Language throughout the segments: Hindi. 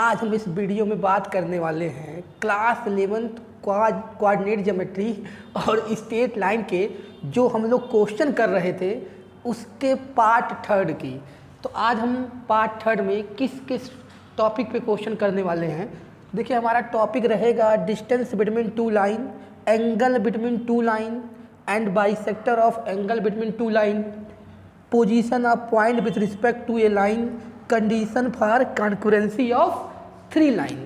आज हम इस वीडियो में बात करने वाले हैं क्लास 11th कोऑर्डिनेट ज्योमेट्री और स्ट्रेट लाइन के जो हम लोग क्वेश्चन कर रहे थे उसके पार्ट थर्ड की। तो आज हम पार्ट थर्ड में किस किस टॉपिक पे क्वेश्चन करने वाले हैं। देखिए हमारा टॉपिक रहेगा distance between two line, angle between two line and bisector of angle between two line, position of point with respect to a line, condition for concurrency of three line.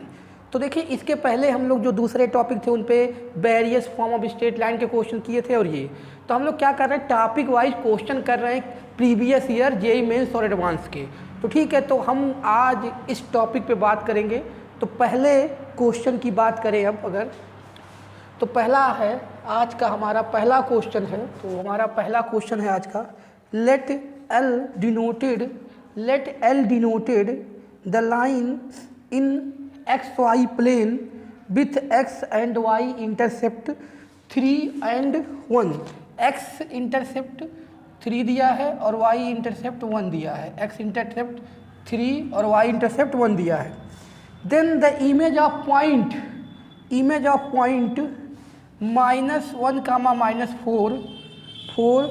तो देखिए इसके पहले हम लोग जो दूसरे टॉपिक थे उन पे various form of straight line के क्वेश्चन किए थे और ये तो हम लोग क्या कर रहे हैं टॉपिक वाइज क्वेश्चन कर रहे हैं प्रीवियस ईयर जेईई मेंस और एडवांस के। तो ठीक है, तो हम आज इस टॉपिक पे बात करेंगे। तो पहले क्वेश्चन की बात करें अब अगर तो पहला है आज का हमारा पहला क्वेश्चन है। तो हमारा पहला क्वेश्चन है आज का, let L denoted the line in xy plane with x and y intercept 3 and 1। x intercept 3 दिया है और y इंटरसेप्ट 1 दिया है। x इंटरसेप्ट 3 और y इंटरसेप्ट 1 दिया है। Then the image of point -1, -4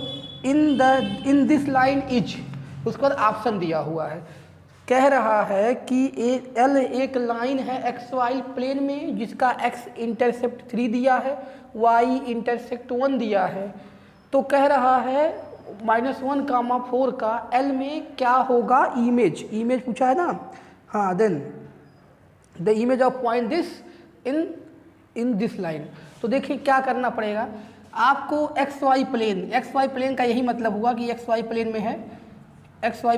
in this line is. उसके बाद ऑप्शन दिया हुआ है, कह रहा है कि एल एक लाइन है एक्स वाई प्लेन में जिसका एक्स इंटरसेप्ट 3 दिया है, वाई इंटरसेप्ट 1 दिया है। तो कह रहा है -1, 4 का एल में क्या होगा इमेज पूछा है ना। हाँ, then the image of point this in this line. तो देखिए क्या करना पड़ेगा आपको, एक्स वाई प्लेन का यही मतलब हुआ कि एक्स वाई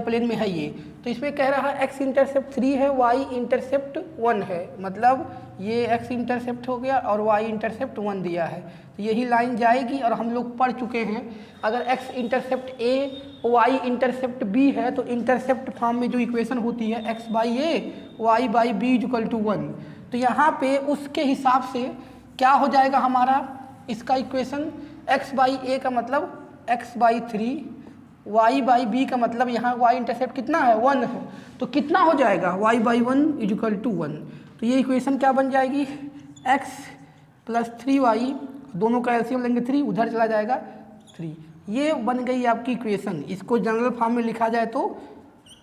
प्लेन में है ये। तो इसमें कह रहा है एक्स इंटरसेप्ट 3 है, वाई इंटरसेप्ट 1 है, मतलब ये एक्स इंटरसेप्ट हो गया और वाई इंटरसेप्ट 1 दिया है। तो यही लाइन जाएगी और हम लोग पढ़ चुके हैं अगर x intercept a y intercept b है तो इंटरसेप्ट फॉर्म में जो इक्वेशन होती है x by a y by b equal to 1। तो यहाँ पे उसके हिसाब से क्या हो जाएगा हमारा इसका इक्वेशन, x बाई ए का मतलब x by 3, y by b का मतलब यहाँ y इंटरसेप्ट कितना है 1 है। तो कितना हो जाएगा y बाई 1 इक्वल टू 1। तो ये इक्वेशन क्या बन जाएगी, x प्लस 3y, दोनों का एलसीएम लेंगे 3, उधर चला जाएगा 3। ये बन गई आपकी इक्वेशन। इसको जनरल फॉर्म में लिखा जाए तो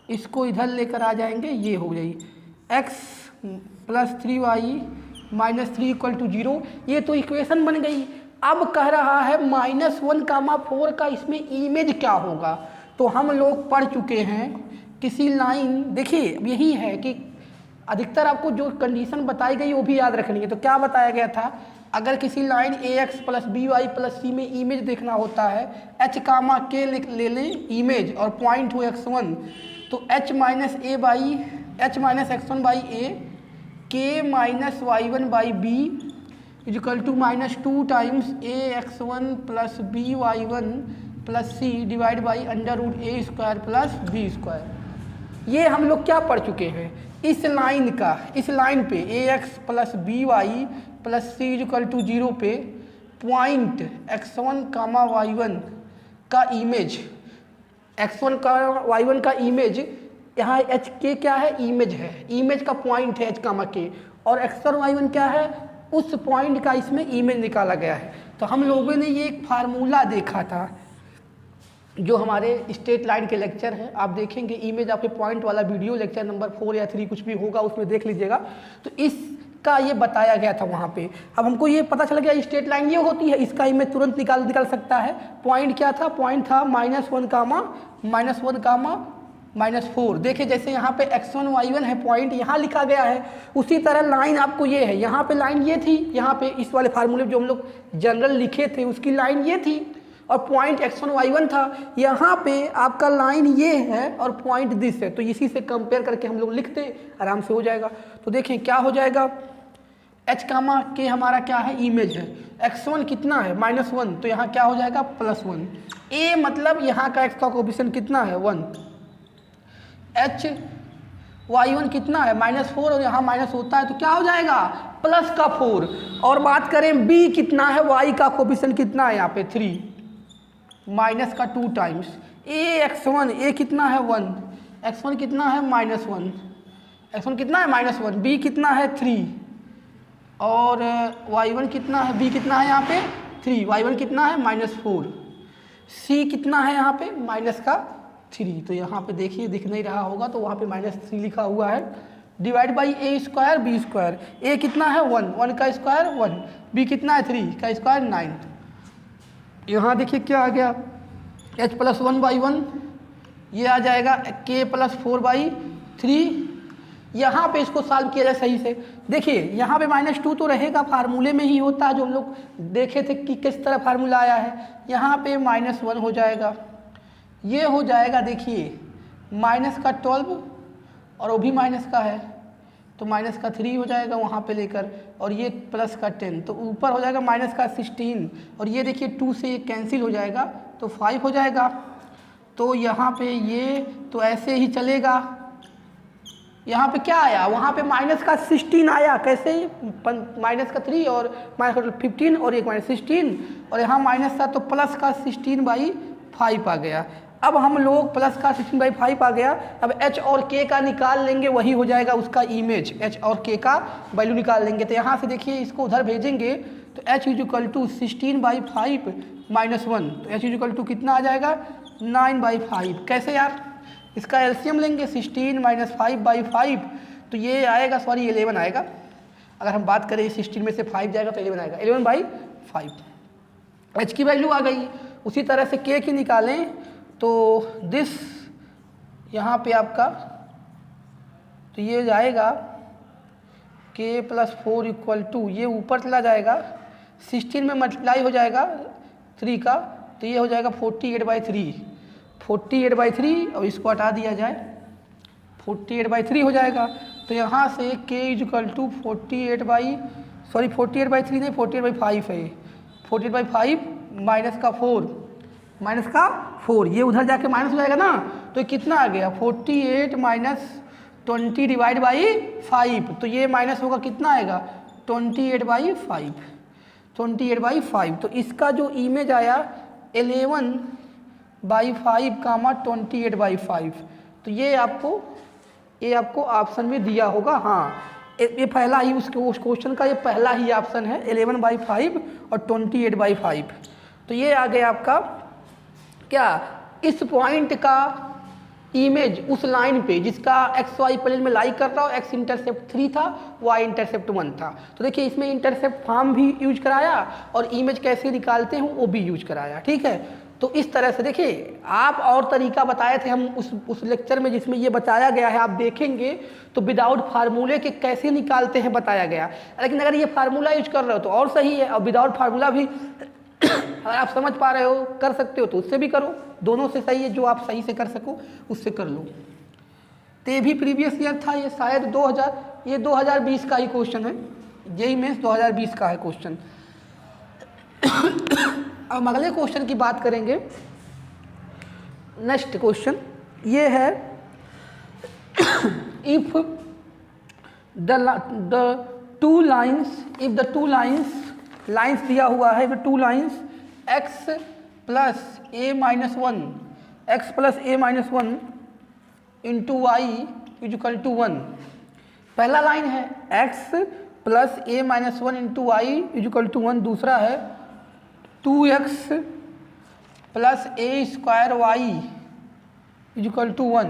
इसको इधर लेकर आ जाएंगे, ये हो जाएगी x plus 3y minus 3 equal to 0। ये तो इक्वेशन बन गई। अब कह रहा है -1, 4 का इसमें इमेज क्या होगा। तो हम लोग पढ़ चुके हैं किसी लाइन, देखिए यही है कि अधिकतर आपको जो कंडीशन बताई गई वो भी याद रखनी है। तो क्या बताया गया था, अगर किसी line AX plus BY plus C में इमेज देखना होता है H कामा K ले लें इमेज और पॉइंट हो x1, तो H minus x1 by A K minus y1 by B equal to -2 times AX1 plus BY1 plus C divide by √A² plus B²। ये हम लोग क्या पढ़ चुके हैं इस लाइन पे AX plus BY plus C equal to 0 पे पॉइंट x1 कामा y1 का इमेज, x1 का y1 का इमेज, यहाँ एच के क्या है इमेज है, इमेज का पॉइंट है एच कामा के, और x1 y1 क्या है उस पॉइंट का इसमें इमेज निकाला गया है। तो हम लोगों ने ये एक फार्मूला देखा था जो हमारे स्ट्रेट लाइन के लेक्चर हैं, आप देखेंगे इमेज आपके पॉइंट वाला वीडियो लेक्चर नंबर 4 या 3 कुछ भी होगा उसमें देख लीजिएगा। तो इसका ये बताया गया था वहाँ पे। अब हमको ये पता चल गया स्ट्रेट लाइन ये होती है, इसका इमेज तुरंत निकाल सकता है। पॉइंट क्या था, पॉइंट था -1, -4। देखिए जैसे यहाँ पे x1 y1 है, पॉइंट यहाँ लिखा गया है, उसी तरह लाइन आपको ये है। यहाँ पे लाइन ये थी, यहाँ पे इस वाले फार्मूले जो हम लोग जनरल लिखे थे उसकी लाइन ये थी और पॉइंट x1 y1 था। यहाँ पे आपका लाइन ये है और पॉइंट दिस है, तो इसी से कंपेयर करके हम लोग लिखते आराम से हो जाएगा। तो देखें क्या हो जाएगा, h कामा के हमारा क्या है इमेज है, x1 कितना है -1, तो यहाँ क्या हो जाएगा +1। a मतलब यहाँ का x का कोएफिशिएंट कितना है 1, h y1 कितना है -4 और यहाँ माइनस होता है तो क्या हो जाएगा +4। और बात करें b कितना है, y का कोएफिशिएंट कितना है यहाँ पे 3, -2 टाइम्स a x1, a कितना है 1, x1 कितना है -1, x1 कितना है -1, b कितना है 3 और y1 कितना है, b कितना है यहाँ पे 3, y1 कितना है -4, c कितना है यहाँ पे -3। तो यहाँ पे देखिए दिख नहीं रहा होगा तो वहाँ पे -3 लिखा हुआ है, divide by a square b square. a कितना है 1 का स्क्वायर 1, b कितना है 3 का स्क्वायर 9। यहाँ देखिए क्या आ गया h + 1/1, ये आ जाएगा k + 4/3। यहाँ पे इसको सॉल्व किया जाए सही से। देखिए यहाँ पे -2 तो रहेगा, फार्मूले में ही होता है जो हम लोग देखे थे कि किस तरह फार्मूला आया है। यहाँ पे -1 हो जाएगा, ये हो जाएगा देखिए -12 और वो भी माइनस का है तो -3 हो जाएगा वहाँ पे लेकर, और ये +10 तो ऊपर हो जाएगा -16, और ये देखिए 2 से ये कैंसिल हो जाएगा तो 5 हो जाएगा। तो यहाँ पे ये तो ऐसे ही चलेगा। यहाँ पे क्या आया, वहाँ पे -16 आया, कैसे -3 और -15 और एक -16, और यहाँ माइनस था तो +16/5 आ गया। अब हम लोग +16/5 आ गया। अब h और k का निकाल लेंगे, वही हो जाएगा उसका इमेज, h और k का वैल्यू निकाल लेंगे। तो यहाँ से देखिए इसको उधर भेजेंगे तो h = 16/5 -1, तो h = कितना आ जाएगा 9/5। कैसे यार, इसका एलसीएम लेंगे 16 - 5/5 तो ये आएगा, सॉरी 11 आएगा। अगर हम बात करें 16 में से 5 जाएगा तो 11 आएगा, 11/5। h की वैल्यू आ गई। उसी तरह से k की निकालें तो दिस यहाँ पे आपका तो ये जाएगा k + 4 = ये ऊपर चला जाएगा, 16 में मल्टीप्लाई हो जाएगा 3 का तो ये हो जाएगा 48/3, 48/3 और इसको हटा दिया जाए 48/3 हो जाएगा। तो यहाँ से k = 48/3 नहीं 48/5 है, 48/5 -4 ये उधर जाके माइनस हो जाएगा ना, तो कितना आ गया 48 - 20 डिवाइड बाई 5, तो ये माइनस होगा कितना आएगा 28/5, 28/5। तो इसका जो इमेज आया 11/5 28/5, तो ये आपको ऑप्शन में दिया होगा। हाँ ये पहला ही उस क्वेश्चन का ये पहला ही ऑप्शन है 11/5 और 28/5। तो ये आ गया आपका क्या, इस पॉइंट का इमेज उस लाइन पे जिसका XY प्लेन में लाई कर रहा हो, x इंटरसेप्ट 3 था, y इंटरसेप्ट 1 था। तो देखिए इसमें इंटरसेप्ट फॉर्म भी यूज कराया और इमेज कैसे निकालते हैं वो भी यूज कराया, ठीक है। तो इस तरह से देखिए आप और तरीका बताए थे हम उस लेक्चर में जिसमें ये बताया गया है, आप देखेंगे तो विदाउट फार्मूले के कैसे निकालते हैं बताया गया। लेकिन अगर ये फार्मूला यूज कर रहे हो तो और सही है, और विदाउट फार्मूला भी अगर आप समझ पा रहे हो कर सकते हो तो उससे भी करो, दोनों से सही है, जो आप सही से कर सको उससे कर लो। तो ये भी प्रीवियस ईयर था, ये शायद 2020 का ही क्वेश्चन है, जेईई मेंस 2020 का है क्वेश्चन। अब अगले क्वेश्चन की बात करेंगे। नेक्स्ट क्वेश्चन ये है, इफ द टू लाइन्स दिया हुआ है, two lines x + a - 1 into y = 1। पहला लाइन है x + a - 1 इंटू y = 1, दूसरा है 2x + a² y = 1,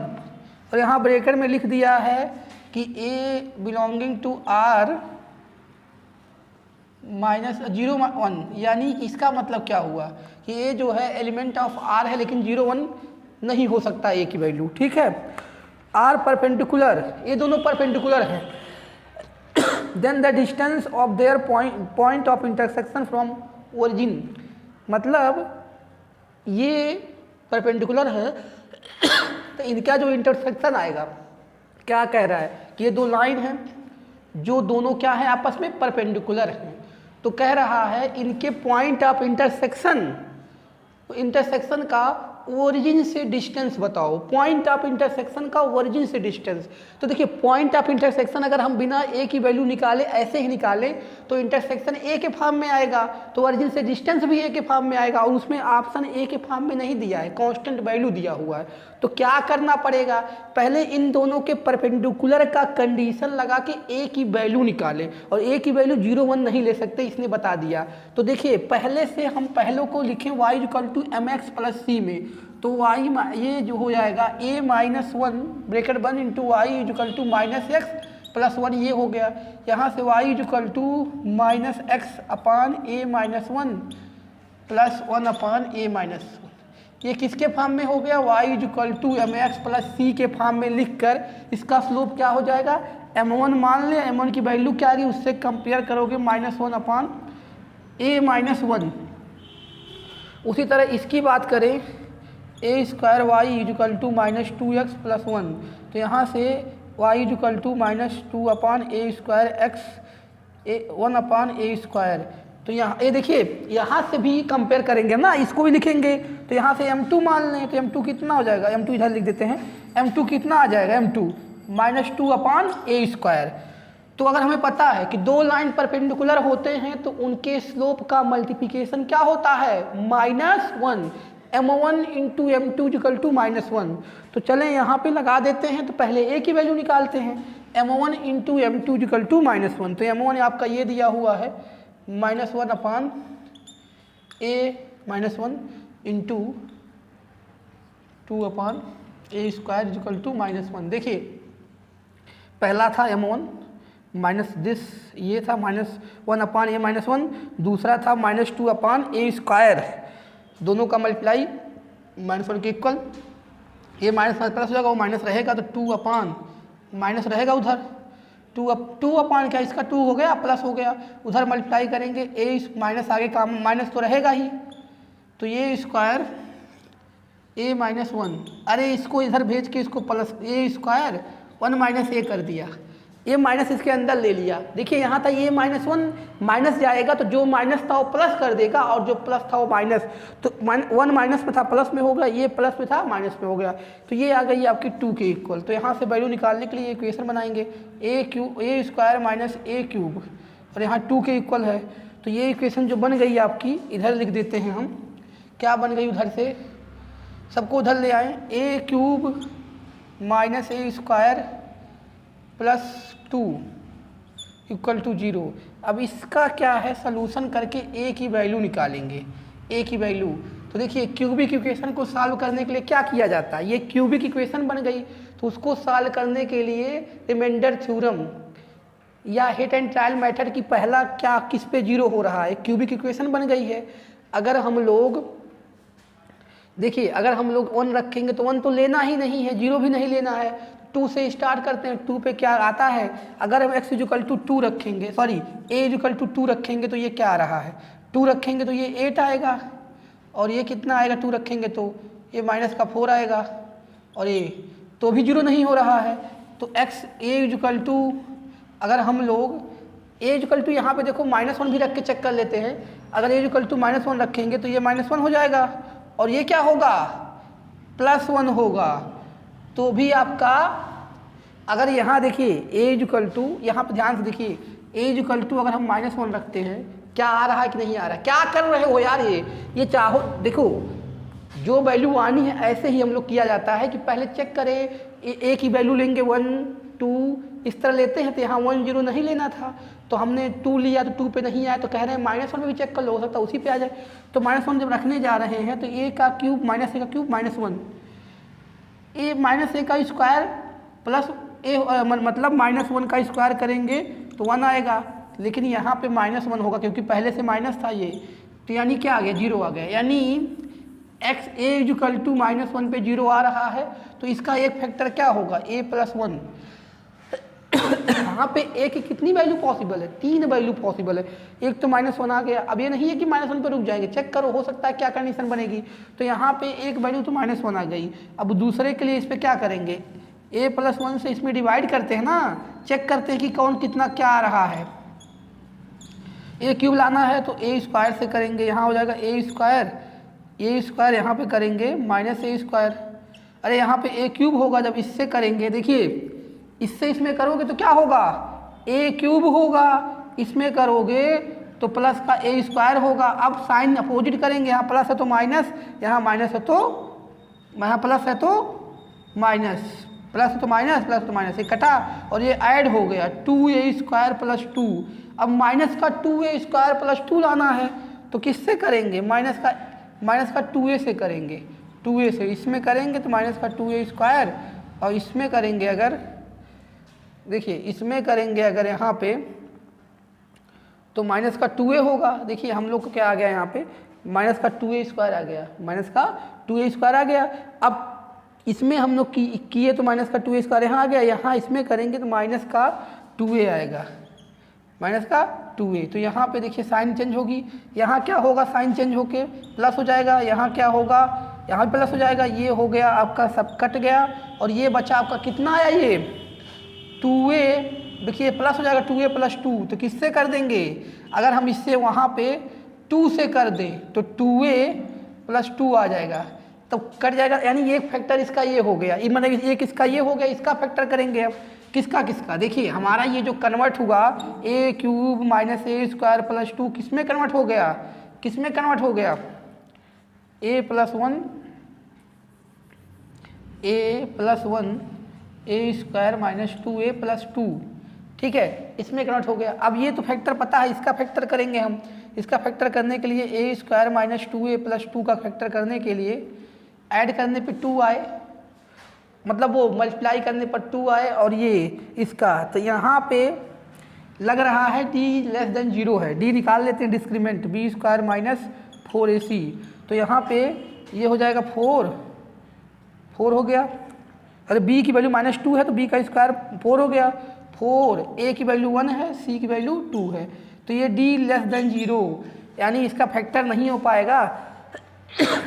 और यहाँ ब्रैकेट में लिख दिया है कि a बिलोंगिंग टू r -0 1, यानी कि इसका मतलब क्या हुआ कि ये जो है एलिमेंट ऑफ r है लेकिन 0 1 नहीं हो सकता a की वैल्यू, ठीक है। r परपेंडिकुलर, ये दोनों परपेंडिकुलर हैं, then the distance of there point of intersection from origin, मतलब ये परपेंडिकुलर है तो इनका जो इंटरसेक्शन आएगा, क्या कह रहा है कि ये दो लाइन हैं जो दोनों क्या है आपस में परपेंडिकुलर हैं, तो कह रहा है इनके पॉइंट ऑफ इंटरसेक्शन का ओरिजिन से डिस्टेंस बताओ, पॉइंट ऑफ इंटरसेक्शन का ओरिजिन से डिस्टेंस। तो देखिए पॉइंट ऑफ इंटरसेक्शन अगर हम बिना ए की वैल्यू निकाले ऐसे ही निकालें तो इंटरसेक्शन ए के फॉर्म में आएगा, तो ओरिजिन से डिस्टेंस भी ए के फॉर्म में आएगा, और उसमें ऑप्शन ए के फॉर्म में नहीं दिया है, कांस्टेंट वैल्यू दिया हुआ है। तो क्या करना पड़ेगा, पहले इन दोनों के परपेंडिकुलर का कंडीशन लगा के ए की वैल्यू निकालें, और ए की वैल्यू 0 1 नहीं ले सकते, इसने बता दिया। तो देखिए पहले से हम पहले को लिखें y = mx + c में, तो y ये जो हो जाएगा a - 1 ब्रैकेट 1 × y = -x + 1 ये हो गया। यहाँ से y = -x/a - 1 + 1/a-1, ये किसके फॉर्म में हो गया, y = mx + c के फॉर्म में लिखकर इसका स्लोप क्या हो जाएगा, m1 मान ले, m1 की वैल्यू क्या आ गई, उससे कंपेयर करोगे -1/a-1। उसी तरह इसकी बात करें a² y = -2x + 1, तो यहाँ से y = -2/a²x 1/a²। तो यहाँ ये देखिए यहाँ से भी कंपेयर करेंगे ना, इसको भी लिखेंगे, तो यहाँ से m2 मान लें, तो m2 कितना हो जाएगा, m2 इधर लिख देते हैं, m2 कितना आ जाएगा, m2 -2/a²। तो अगर हमें पता है कि दो लाइन परपेंडिकुलर होते हैं तो उनके स्लोप का मल्टीप्लिकेशन क्या होता है, -1, m1 × m2 = -1। तो चलें यहाँ पे लगा देते हैं, तो पहले a की वैल्यू निकालते हैं, m1 × m2 = -1, तो m1 आपका ये दिया हुआ है -1/a -1 × 2/a² = -1। देखिए पहला था m1 माइनस दिस, ये था -1/a -1, दूसरा था -2/a², दोनों का मल्टीप्लाई -1 के इक्वल, ये माइनस प्लस हो जाएगा, वो माइनस रहेगा तो 2/, माइनस रहेगा उधर 2/, क्या इसका 2 हो गया प्लस हो गया, उधर मल्टीप्लाई करेंगे a माइनस आगे का माइनस तो रहेगा ही, तो ये स्क्वायर a - 1, अरे इसको इधर भेज के इसको प्लस a² 1 - a कर दिया, ये माइनस इसके अंदर ले लिया। देखिए यहाँ था ये -1 माइनस जाएगा तो जो माइनस था वो प्लस कर देगा, और जो प्लस था वो माइनस, तो 1 माइनस में था प्लस में हो गया, ये प्लस में था माइनस में हो गया, तो ये आ गई आपकी 2 के इक्वल। तो यहाँ से वैल्यू निकालने के लिए इक्वेशन बनाएंगे a² - a3, और यहाँ 2 के इक्वल है, तो ये इक्वेशन जो बन गई आपकी इधर लिख देते हैं हम, क्या बन गई उधर से, सबको उधर ले आएँ, a³ - a² + 2 = 0। अब इसका क्या है, सलूशन करके a की वैल्यू निकालेंगे, a की वैल्यू। तो देखिए क्यूबिक इक्वेशन को सॉल्व करने के लिए क्या किया जाता है, ये क्यूबिक इक्वेशन बन गई, तो उसको सॉल्व करने के लिए रिमाइंडर थ्योरम या हिट एंड ट्रायल मेथड की पहला क्या किस पे 0 हो रहा है, क्यूबिक इक्वेशन बन गई है। अगर हम लोग देखिए अगर हम लोग 1 रखेंगे तो 1 तो लेना ही नहीं है, 0 भी नहीं लेना है, 2 से स्टार्ट करते हैं। 2 पे क्या आता है, अगर हम x = 2 रखेंगे, सॉरी a = 2 रखेंगे तो ये क्या आ रहा है, 2 रखेंगे तो ये 8 आएगा, और ये कितना आएगा 2 रखेंगे तो ये -4 आएगा, और ये तो भी 0 नहीं हो रहा है। तो a = अगर हम लोग a = यहाँ पे देखो -1 भी रख के चेक कर लेते हैं, अगर a = -1 रखेंगे तो ये -1 हो जाएगा, और ये क्या होगा +1 होगा। तो भी आपका अगर यहाँ देखिए a = यहाँ पर ध्यान से देखिए a = अगर हम -1 रखते हैं, क्या आ रहा है कि नहीं आ रहा है, क्या कर रहे हो यार, ये चाहो देखो जो वैल्यू आनी है ऐसे ही हम लोग किया जाता है कि पहले चेक करें, a की वैल्यू लेंगे 1 2 इस तरह लेते हैं, तो यहाँ 1 0 नहीं लेना था, तो हमने 2 लिया तो 2 पे नहीं आया, तो कह रहे हैं -1 में भी चेक कर लो, हो सकता है उसी पे आ जाए। तो -1 जब रखने जा रहे हैं तो a का क्यूब -a का cube -1, a - a² plus a मतलब -1 का स्क्वायर करेंगे तो 1 आएगा, लेकिन यहाँ पे -1 होगा क्योंकि पहले से माइनस था ये, तो यानी क्या आ गया 0 आ गया, यानी x a = -1 पे 0 आ रहा है, तो इसका एक फैक्टर क्या होगा a + 1। यहाँ पे a की कितनी वैल्यू पॉसिबल है, 3 वैल्यू पॉसिबल है, एक तो -1 आ गया, अब ये नहीं है कि -1 पे रुक जाएंगे, चेक करो हो सकता है क्या कंडीशन बनेगी, तो यहाँ पे एक वैल्यू तो -1 आ गई। अब दूसरे के लिए इस पर क्या करेंगे, a + 1 से इसमें डिवाइड करते हैं ना, चेक करते हैं कि कौन कितना क्या आ रहा है, a³ लाना है तो a² से करेंगे, यहाँ हो जाएगा a² ए स्क्वायर यहाँ पे करेंगे माइनस ए स्क्वायर, अरे यहाँ पे ए क्यूब होगा। जब इससे करेंगे, देखिए इससे इसमें करोगे तो क्या होगा, ए क्यूब होगा, इसमें करोगे तो प्लस का ए स्क्वायर होगा। अब साइन अपोजिट करेंगे, यहाँ प्लस है तो माइनस, यहाँ माइनस है तो यहाँ प्लस है तो माइनस, प्लस तो माइनस, प्लस तो माइनस, ये कटा और ये ऐड हो गया 2a स्क्वायर प्लस 2। अब माइनस का 2a स्क्वायर प्लस 2 लाना है तो किससे करेंगे, माइनस का 2a से करेंगे, 2a से इसमें करेंगे तो माइनस का 2a स्क्वायर, और इसमें करेंगे अगर, देखिए इसमें करेंगे अगर यहाँ पे तो माइनस का 2a होगा। देखिए हम लोग को क्या आ गया यहाँ पे, माइनस का 2a स्क्वायर आ गया, माइनस का 2a स्क्वायर आ गया। अब इसमें हम लोग किए तो माइनस का 2a स्क्वायर यहाँ आ गया, यहाँ इसमें करेंगे तो माइनस का 2a आएगा, माइनस का 2a। तो यहाँ पे देखिए साइन चेंज होगी, यहाँ क्या होगा, साइन चेंज होके प्लस हो जाएगा, यहाँ क्या होगा, यहाँ भी प्लस हो जाएगा, ये हो गया आपका, सब कट गया और ये बचा आपका कितना आया, ये 2a। देखिए प्लस हो जाएगा 2a प्लस 2, तो किससे कर देंगे, अगर हम इससे वहाँ पे 2 से कर दें तो 2a प्लस 2 आ जाएगा, तो कट जाएगा। यानी एक फैक्टर इसका ये हो गया, मतलब एक इसका ये हो गया, इसका फैक्टर करेंगे अब किसका किसका। देखिए हमारा ये जो कन्वर्ट हुआ ए क्यूब माइनस ए स्क्वायर प्लस 2 किस में कन्वर्ट हो गया, किस में कन्वर्ट हो गया, a plus 1 A square minus 2a plus 2, ठीक है, इसमें कन्वर्ट हो गया। अब ये तो फैक्टर पता है, इसका फैक्टर करेंगे हम। इसका फैक्टर करने के लिए ए स्क्वायर माइनस 2a प्लस 2 का फैक्टर करने के लिए ऐड करने पे 2 आए, मतलब वो मल्टीप्लाई करने पर 2 आए, और ये इसका, तो यहाँ पे लग रहा है d लेस देन 0 है, d निकाल लेते हैं discriminant, b square minus 4ac, तो यहाँ पे ये हो जाएगा 4 हो गया, अरे b की वैल्यू माइनस 2 है तो b का स्क्वायर 4 हो गया, 4, a की वैल्यू 1 है, c की वैल्यू 2 है, तो ये d लेस देन 0, यानी इसका फैक्टर नहीं हो पाएगा,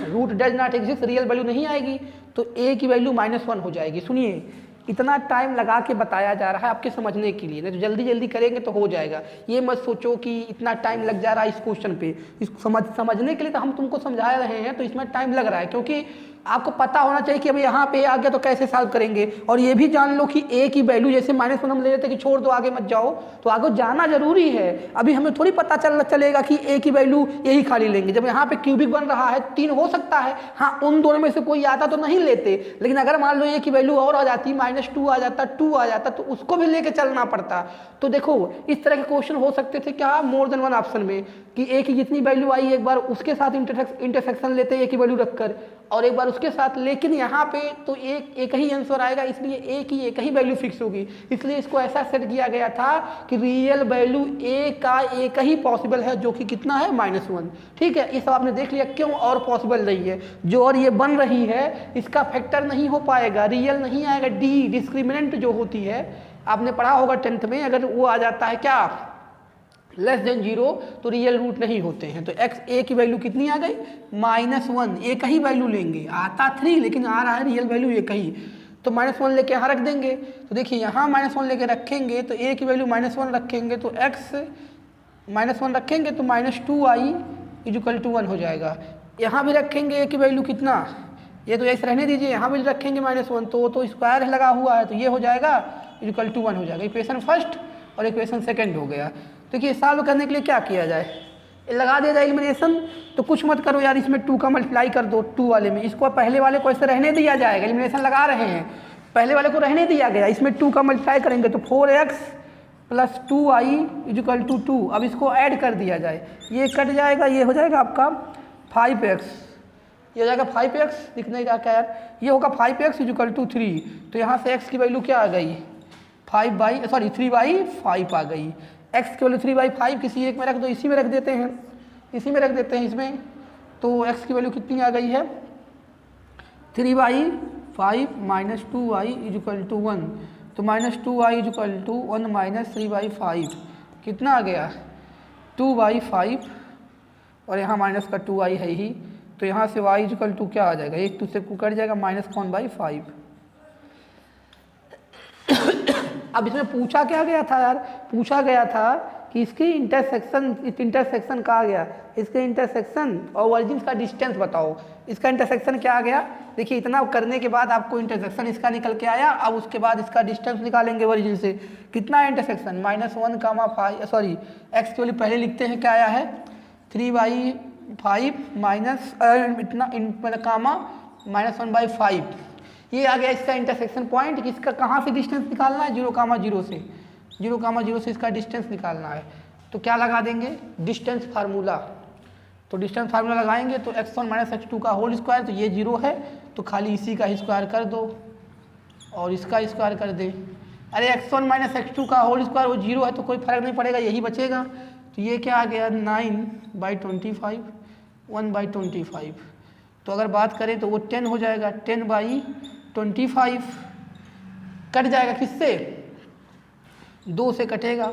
root does not exist, real value नहीं आएगी, तो a की वैल्यू -1 हो जाएगी। सुनिए इतना टाइम लगा के बताया जा रहा है आपके समझने के लिए, नहीं तो जल्दी जल्दी करेंगे तो हो जाएगा। ये मत सोचो कि इतना टाइम लग जा रहा है इस क्वेश्चन पे, इस समझने के लिए तो हम तुमको समझा रहे हैं, तो इसमें टाइम लग रहा है, क्योंकि आपको पता होना चाहिए कि अब यहाँ पे आ गया तो कैसे सॉल्व करेंगे। और ये भी जान लो कि a की वैल्यू जैसे -1 हम ले लेते कि छोड़ दो आगे मत जाओ, तो आगे जाना जरूरी है। अभी हमें थोड़ी पता चलेगा कि a की वैल्यू यही खाली लेंगे, जब यहाँ पे क्यूबिक बन रहा है 3 हो सकता है, हाँ उन दोनों में से कोई आता तो नहीं लेते, लेकिन अगर मान लो a की वैल्यू और आ जाती, -2 आ जाता, 2 आ जाता, तो उसको भी लेके चलना पड़ता। तो देखो इस तरह के क्वेश्चन हो सकते थे क्या, मोर देन 1 ऑप्शन में, कि a की जितनी वैल्यू आई एक बार उसके साथ इंटरसेक्शन लेते a की वैल्यू रखकर, और एक बार उसके साथ, लेकिन यहाँ पे तो एक ही आंसर आएगा, इसलिए a की एक ही वैल्यू फिक्स होगी, इसलिए इसको ऐसा सेट किया गया था कि रियल वैल्यू a का एक ही पॉसिबल है, जो कि कितना है, -1। ठीक है, इस आपने देख लिया क्यों और पॉसिबल नहीं है, जो और ये बन रही है इसका फैक्टर नहीं हो पाएगा, रियल नहीं आएगा, डी डिस्क्रिमिनेंट जो होती है, आपने पढ़ा होगा 10th में, अगर वो आ जाता है क्या लेस देन 0 तो रियल रूट नहीं होते हैं। तो x a की वैल्यू कितनी आ गई, -1, एक ही वैल्यू लेंगे, आता 3 लेकिन आ रहा है रियल वैल्यू एक ही, तो -1 लेके यहाँ रख देंगे। तो देखिए यहाँ -1 लेके रखेंगे तो a की वैल्यू -1 रखेंगे तो x -1 रखेंगे तो -2i = 1 हो जाएगा। यहाँ भी रखेंगे a की वैल्यू कितना, ये तो ऐसे रहने दीजिए, यहाँ भी रखेंगे -1, तो स्क्वायर लगा हुआ है, तो ये हो जाएगा = 1 हो जाएगा। इक्वेशन फर्स्ट और इक्वेशन सेकंड हो गया। देखिए सॉल्व करने के लिए क्या किया जाए, लगा दिया जाए एलिमिनेशन, तो कुछ मत करो यार, इसमें 2 का मल्टीप्लाई कर दो 2 वाले में, इसको पहले वाले को ऐसे रहने दिया जाएगा, एलिमिनेशन लगा रहे हैं, पहले वाले को रहने दिया गया, इसमें 2 का मल्टीप्लाई करेंगे तो 4x + 2i = 2। अब इसको ऐड कर दिया जाए, ये कट जाएगा, ये हो जाएगा आपका 5x, ये हो जाएगा 5x, दिखने का क्या यार, ये होगा 5x = 3, तो यहाँ से x की वैल्यू क्या आ गई, 3/5 आ गई। x की वैल्यू 3/5 किसी एक में रख दो, इसी में रख देते हैं, इसी में रख देते हैं इसमें, तो x की वैल्यू कितनी आ गई है, 3/5 - 2i = 1, तो -2i = 1 - 3/5 कितना आ गया, 2/5, और यहाँ माइनस का 2i है ही, तो यहाँ से y = क्या आ जाएगा, एक दूसरे को कट जाएगा, -1/5। अब इसमें पूछा क्या गया था यार, पूछा गया था कि इसकी इंटरसेक्शन कहा गया, इसके इंटरसेक्शन और ओरिजिन का डिस्टेंस बताओ। इसका इंटरसेक्शन क्या आ गया, देखिए इतना करने के बाद आपको इंटरसेक्शन इसका निकल के आया। अब उसके बाद इसका डिस्टेंस निकालेंगे ओरिजिन से, कितना है इंटरसेक्शन -1, सॉरी एक्स के वैल्यू पहले लिखते हैं, क्या आया है 3/5 माइनस इतना कामा -1/5, ये आ गया इसका इंटरसेक्शन पॉइंट। इसका कहाँ से डिस्टेंस निकालना है, 0,0 से, 0,0 से इसका डिस्टेंस निकालना है। तो क्या लगा देंगे, डिस्टेंस फार्मूला। तो डिस्टेंस फार्मूला लगाएंगे तो x1 - x2 का होल स्क्वायर, तो ये 0 है तो खाली इसी का स्क्वायर कर दो और इसका स्क्वायर कर दे। अरे x1 - x2 का होल स्क्वायर वो 0 है तो कोई फर्क नहीं पड़ेगा, यही बचेगा। तो ये क्या आ गया 9/25, 1/25। तो अगर बात करें तो वो 10 हो जाएगा, 10/25 कट जाएगा किससे, 2 से कटेगा,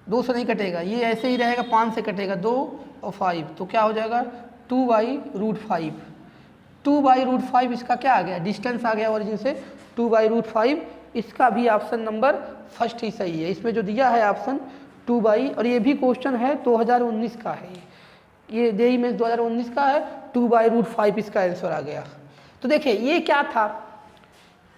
2 से नहीं कटेगा, ये ऐसे ही रहेगा, 5 से कटेगा, 2 और 5, तो क्या हो जाएगा 2/√5। 2/√5 इसका क्या आ गया, डिस्टेंस आ गया ओरिजिन से 2/√5। इसका भी ऑप्शन नंबर फर्स्ट ही सही है। इसमें जो दिया है ऑप्शन 2 और ये भी क्वेश्चन है 2019 का है, ये जेईई में 2019 का है, 2/√5 इसका आंसर आ गया। तो देखिए ये क्या था,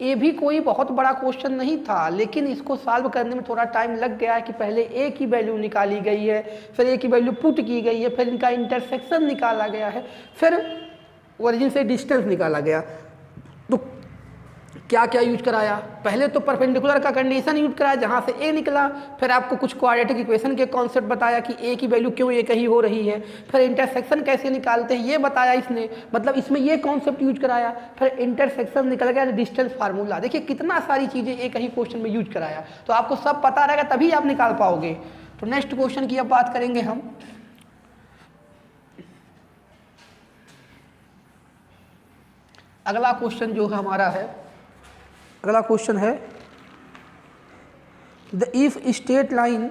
ये भी कोई बहुत बड़ा क्वेश्चन नहीं था, लेकिन इसको सॉल्व करने में थोड़ा टाइम लग गया है कि पहले ए की वैल्यू निकाली गई है, फिर ए की वैल्यू पुट की गई है, फिर इनका इंटरसेक्शन निकाला गया है, फिर ओरिजिन से डिस्टेंस निकाला गया। तो क्या क्या यूज कराया, पहले तो परपेंडिकुलर का कंडीशन यूज कराया जहाँ से ए निकला, फिर आपको कुछ क्वाड्रेटिक इक्वेशन के कॉन्सेप्ट बताया कि ए की वैल्यू क्यों एक ही हो रही है, फिर इंटरसेक्शन कैसे निकालते हैं ये बताया इसने, मतलब इसमें ये कॉन्सेप्ट यूज कराया, फिर इंटरसेक्शन निकल गया डिस्टेंस फार्मूला। देखिए कितना सारी चीज़ें एक ही क्वेश्चन में यूज कराया, तो आपको सब पता रहेगा तभी आप निकाल पाओगे। तो नेक्स्ट क्वेश्चन की अब बात करेंगे हम। अगला क्वेश्चन जो हमारा है, अगला क्वेश्चन है the if straight line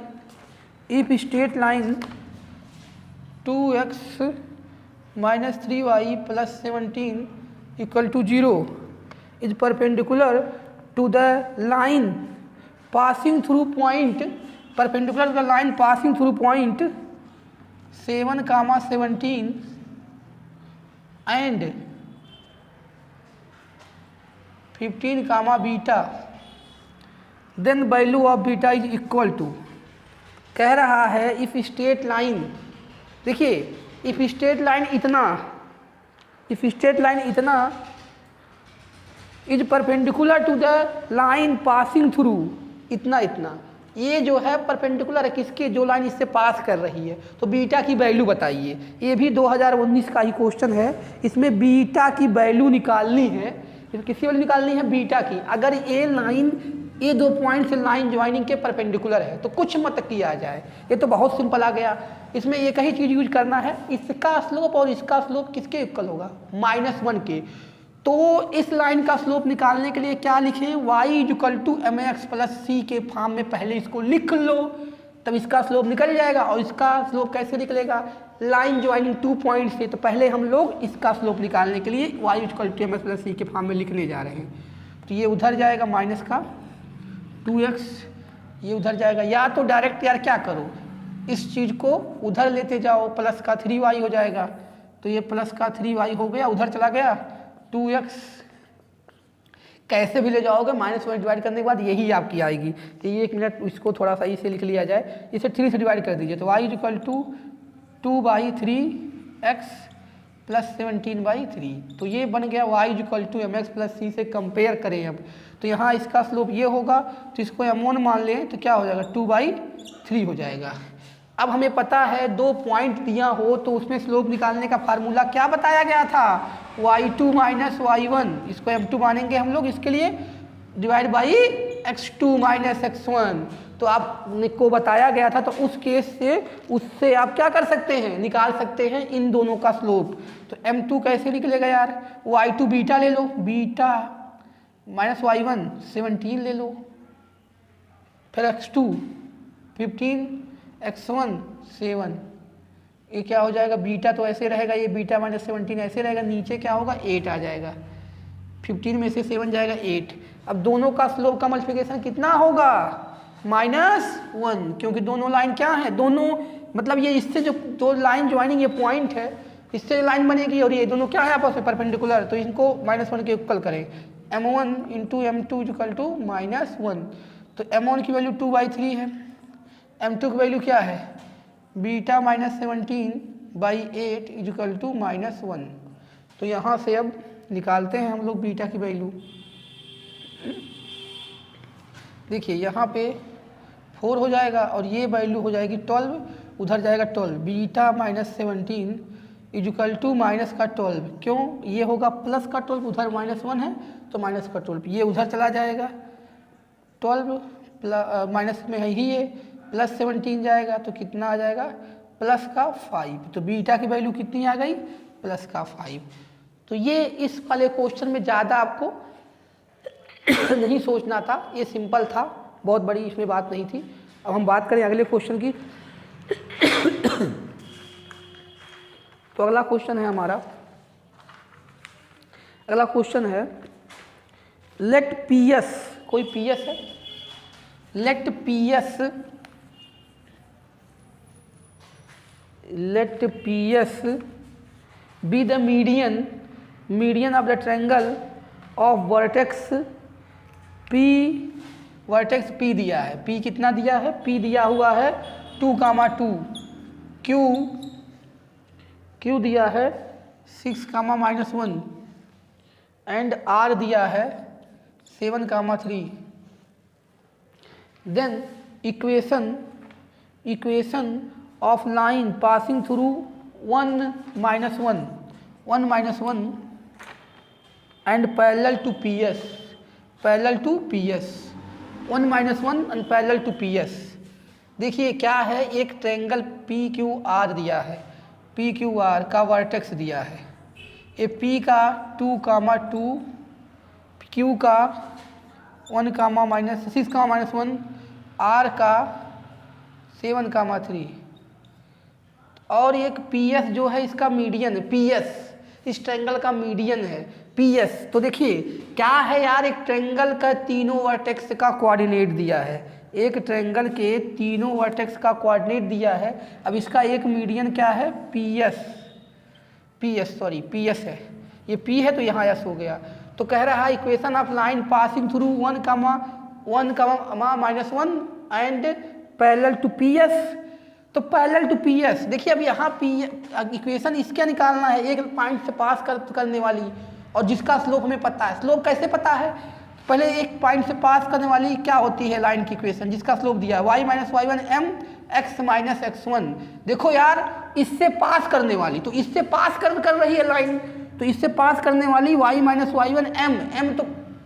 2x - 3y + 17 = 0 is perpendicular to the line passing through point, perpendicular to the line passing through point 7,17 and 15, beta, then value of beta is equal to. कह रहा है इफ स्टेट लाइन, देखिए इफ स्टेट लाइन इतना is perpendicular to the line passing through, इतना ये जो है परपेंडिकुलर है किसके, जो लाइन इससे पास कर रही है, तो बीटा की वैल्यू बताइए। ये भी 2019 का ही क्वेश्चन है, इसमें बीटा की वैल्यू निकालनी है, किसी वाली निकालनी है बीटा की। अगर ये लाइन, ये 2 पॉइंट से लाइन ज्वाइनिंग के परपेंडिकुलर है तो कुछ मत किया जाए, ये तो बहुत सिंपल आ गया। इसमें एक ही चीज़ यूज करना है, इसका स्लोप और इसका स्लोप किसके इक्वल होगा, -1 के। तो इस लाइन का स्लोप निकालने के लिए क्या लिखें, y = mx + c के फॉर्म में पहले इसको लिख लो, तब इसका स्लोप निकल जाएगा। और इसका स्लोप कैसे निकलेगा, लाइन ज्वाइनिंग 2 पॉइंट से, तो पहले हम लोग इसका स्लोप निकालने के लिए y = mx + c के फॉर्म में लिखने जा रहे हैं। तो ये उधर जाएगा माइनस का 2x, ये उधर जाएगा, या तो डायरेक्ट यार क्या करो, इस चीज़ को उधर लेते जाओ, प्लस का 3y हो जाएगा, तो ये प्लस का 3y हो गया, उधर चला गया 2x, कैसे भी ले जाओगे -1 डिवाइड करने के बाद यही आपकी आएगी। तो ये 1 मिनट इसको थोड़ा सा इसे लिख लिया जाए, इसे 3 से डिवाइड कर दीजिए, तो y = 2/3x + 17/3, तो ये बन गया y = mx + c से कंपेयर करें अब, तो यहाँ इसका स्लोप ये होगा, तो इसको m1 मान लें तो क्या हो जाएगा 2/3 हो जाएगा। अब हमें पता है 2 पॉइंट दिया हो तो उसमें स्लोप निकालने का फार्मूला क्या बताया गया था, y2 - y1, इसको m2 मानेंगे हम लोग, इसके लिए डिवाइड बाई x2 - x1, तो आपको बताया गया था, तो उस केस से उससे आप क्या कर सकते हैं, निकाल सकते हैं इन दोनों का स्लोप। तो m2 कैसे निकलेगा यार, y2 बीटा ले लो, बीटा -y1 17 ले लो, फिर x2 15, x1 7, ये क्या हो जाएगा, बीटा तो ऐसे रहेगा, ये बीटा -17 ऐसे रहेगा, नीचे क्या होगा 8 आ जाएगा, 15 में से 7 जाएगा 8। अब दोनों का स्लोप का मल्टीप्लिकेशन कितना होगा, -1, क्योंकि दोनों लाइन क्या है, दोनों मतलब ये इससे जो दो लाइन ज्वाइनिंग ये पॉइंट है, इससे लाइन बनेगी और ये दोनों क्या है आपस में परपेंडिकुलर, तो इनको -1 के इक्वल करें। m1 into m2 equal to -1, तो m1 की वैल्यू 2/3 है, m2 की वैल्यू क्या है बीटा -17/8 इक्वल टू -1। तो यहाँ से अब निकालते हैं हम लोग बीटा की वैल्यू। देखिए यहाँ पे 4 हो जाएगा और ये वैल्यू हो जाएगी 12, उधर जाएगा 12, बीटा -17 इक्वल टू माइनस का 12, क्यों ये होगा प्लस का 12, उधर -1 है तो माइनस का 12, ये उधर चला जाएगा 12 माइनस में है ही ये, प्लस 17 जाएगा तो कितना आ जाएगा प्लस का 5, तो बीटा की वैल्यू कितनी आ गई प्लस का 5। तो ये इस वाले क्वेश्चन में ज़्यादा आपको नहीं सोचना था, ये सिंपल था, बहुत बड़ी इसमें बात नहीं थी। अब हम बात करें अगले क्वेश्चन की। तो अगला क्वेश्चन है हमारा, अगला क्वेश्चन है लेट पी एस, कोई पी एस है, let P S be the median of the triangle of vertex P, vertex P दिया है, पी कितना दिया है, पी दिया हुआ है 2, क्यू दिया है 6, -1 एंड आर दिया है 7, 3। Then equation of line passing through 1, -1 and parallel to P S, 1, -1 and parallel to P S. देखिए क्या है, एक ट्रायंगल पी क्यू आर दिया है, पी क्यू आर का वर्टेक्स दिया है, ये पी का 2, 2, क्यू का 1, -6, -1, आर का 7, 3 और एक पी एस जो है इसका मीडियन है, पी एस इस ट्रायंगल का मीडियन है पी एस। तो देखिए क्या है यार, एक ट्रायंगल का तीनों वर्टेक्स का कोऑर्डिनेट दिया है, एक ट्रायंगल के तीनों वर्टेक्स का कोऑर्डिनेट दिया है। अब इसका एक मीडियन क्या है पी एस है, ये पी है तो यहाँ एस हो गया। तो कह रहा है equation of line passing through 1, -1 and parallel to P S. तो पैरेलल टू पी एस, देखिए अब यहाँ पी इक्वेशन इसका निकालना है, एक पॉइंट से पास करने वाली और जिसका स्लोप हमें पता है। स्लोप कैसे पता है, पहले एक पॉइंट से पास करने वाली क्या होती है लाइन की इक्वेशन, जिसका स्लोप दिया है y - y1 m x - x1। देखो यार इससे पास करने वाली, तो इससे पास कर रही है लाइन, तो इससे पास करने वाली y - y1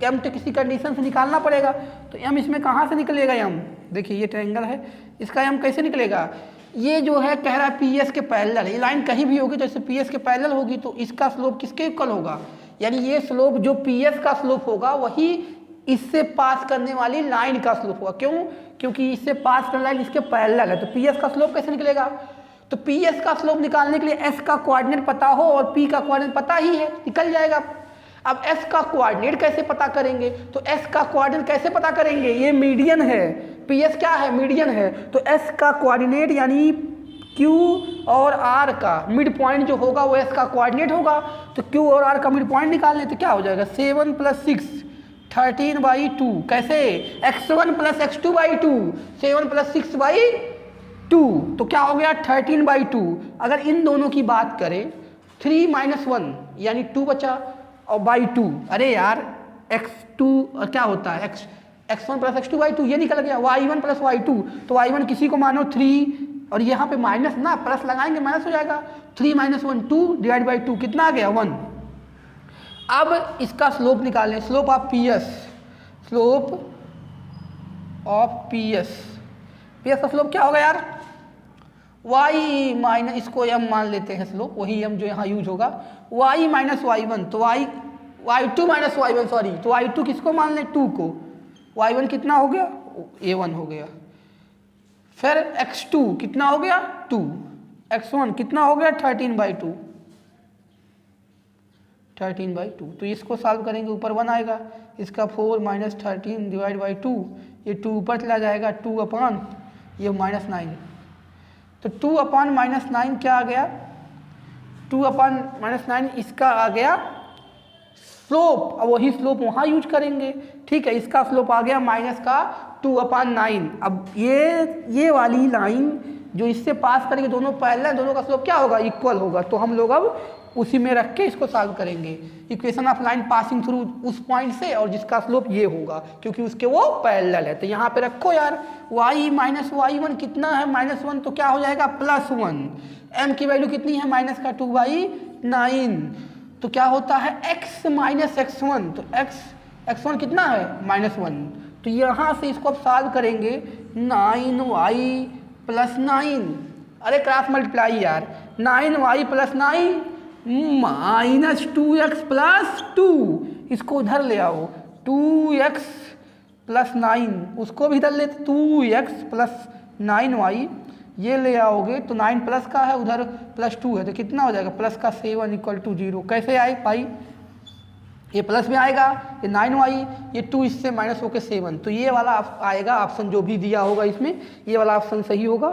m तो किसी कंडीशन से निकालना पड़ेगा, तो m इसमें कहाँ से निकलेगा m, देखिए ये ट्रायंगल है, इसका m कैसे निकलेगा, ये जो है कह रहा है पी एस के पैरेलल, ये लाइन कहीं भी होगी तो जैसे पी एस के पैरेलल होगी तो इसका स्लोप किसके इक्वल होगा, यानी ये स्लोप जो पी एस का स्लोप होगा वही इससे पास करने वाली लाइन का स्लोप होगा। क्यों, क्योंकि इससे पास करने लाइन इसके पैरेलल है, तो पी एस का स्लोप कैसे निकलेगा, तो पी एस का स्लोप निकालने के लिए एस का कोऑर्डिनेट पता हो और पी का कोऑर्डिनेट पता ही है, निकल जाएगा। अब एस का कोऑर्डिनेट कैसे पता करेंगे, तो एस का कोऑर्डिनेट कैसे पता करेंगे, ये मीडियन है, पी एस क्या है मीडियन है, तो एस का कोऑर्डिनेट यानी Q और R का मिड पॉइंट जो होगा वो S का कोऑर्डिनेट होगा, तो Q और R का मिड पॉइंट निकालने तो क्या हो जाएगा 7 + 6 13/2, कैसे x1 + x2/2, 7 + 6/2, तो क्या हो गया 13/2। अगर इन दोनों की बात करें 3 - 1 यानी 2 बचा और /2, अरे यार x2 क्या होता है x1 + x2/2, ये निकल गया y1 + y2, तो y1 किसी को मानो 3 और यहाँ पे माइनस ना प्लस लगाएंगे माइनस हो जाएगा, 3 - 1 2 / 2 कितना आ गया 1। अब इसका स्लोप निकालें, स्लोप ऑफ पी एस का स्लोप क्या होगा यार y माइनस, इसको m मान लेते हैं स्लोप, वही m जो यहाँ यूज होगा, y - y1, तो y2 - y1 सॉरी, तो y2 किसको मान लें 2 को, y1 कितना हो गया a1 हो गया, फिर x2 कितना हो गया 2, x1 कितना हो गया 13/2, 13/2। तो इसको सॉल्व करेंगे, ऊपर 1 आएगा, इसका 4 - 13 डिवाइड बाई 2, ये 2 ऊपर चला जाएगा, 2 अपान ये -9। तो 2 अपान -9 क्या आ गया, 2 अपान -9 इसका आ गया स्लोप। अब वही स्लोप वहाँ यूज करेंगे, ठीक है। इसका स्लोप आ गया माइनस का 2/9। अब ये वाली लाइन जो इससे पास करेंगे, दोनों पैरेलल, दोनों का स्लोप क्या होगा, इक्वल होगा। तो हम लोग अब उसी में रख के इसको सॉल्व करेंगे। Equation of line passing through उस पॉइंट से, और जिसका स्लोप ये होगा क्योंकि उसके वो पैरेलल है। तो यहाँ पे रखो यार, y माइनस y1 कितना है, -1, तो क्या हो जाएगा +1। m की वैल्यू कितनी है, माइनस का 2/9, तो क्या होता है x माइनस x1, तो x1 कितना है -1। तो यहाँ से इसको अब सॉल्व करेंगे, 9y + 9, अरे क्रॉस मल्टीप्लाई यार, 9y + 9 -2x + 2, इसको उधर ले आओ, 2x + 9, उसको भी इधर लेते, 2x + 9y, ये ले आओगे तो 9 प्लस का है, उधर +2 है, तो कितना हो जाएगा +7 = 0। कैसे आए भाई, ये प्लस में आएगा, ये 9y, ये 2 इससे माइनस होकर 7, तो ये वाला आएगा ऑप्शन जो भी दिया होगा इसमें, ये वाला ऑप्शन सही होगा।